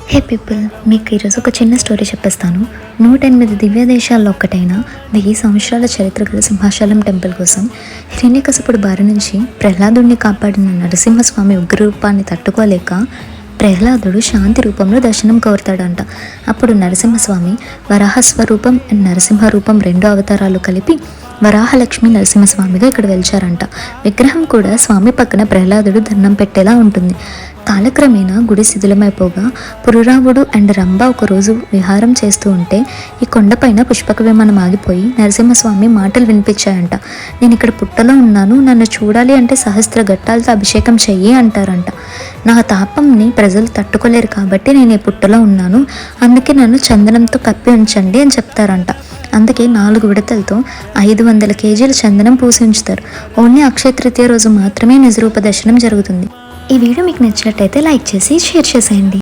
హే people, మీకు ఈరోజు ఒక చిన్న స్టోరీ చెప్పేస్తాను. 108 దివ్య దేశాల్లో ఒక్కటైన 1000 సంవత్సరాల చరిత్ర గల సింహాచలం టెంపుల్ కోసం హిరణ్యకశిపుడి బారి నుంచి ప్రహ్లాదుడిని కాపాడిన నరసింహస్వామి ఉగ్రరూపాన్ని తట్టుకోలేక ప్రహ్లాదుడు శాంతి రూపంలో దర్శనం కోరుతాడంట. అప్పుడు నరసింహస్వామి వరాహస్వరూపం అండ్ నరసింహ రూపం 2 అవతారాలు కలిపి వరాహలక్ష్మి నరసింహస్వామిగా ఇక్కడ వెలిచారంట. విగ్రహం కూడా స్వామి పక్కన ప్రహ్లాదుడు దండం పెట్టేలా ఉంటుంది. కాలక్రమేణా గుడి శిథిలమైపోగా పురురావుడు అండ్ రంభ ఒకరోజు విహారం చేస్తూ ఉంటే ఈ కొండపైన పుష్పక విమానం ఆగిపోయి నరసింహస్వామి మాటలు వినిపించాయంట. నేను ఇక్కడ పుట్టలో ఉన్నాను, నన్ను చూడాలి అంటే సహస్ర ఘట్టాలతో అభిషేకం చెయ్యి అంటారంట. నా తాపంని ప్రజలు తట్టుకోలేరు కాబట్టి నేను ఈ పుట్టలో ఉన్నాను, అందుకే నన్ను చందనంతో కప్పి ఉంచండి అని చెప్తారంట. అందుకే 4 విడతలతో 500 కేజీల చందనం పూసి ఉంచుతారు. ఓన్లీ అక్షయ తృతీయ రోజు మాత్రమే నిజరూప దర్శనం జరుగుతుంది. ఈ వీడియో మీకు నచ్చినట్టయితే లైక్ చేసి షేర్ చేసేయండి.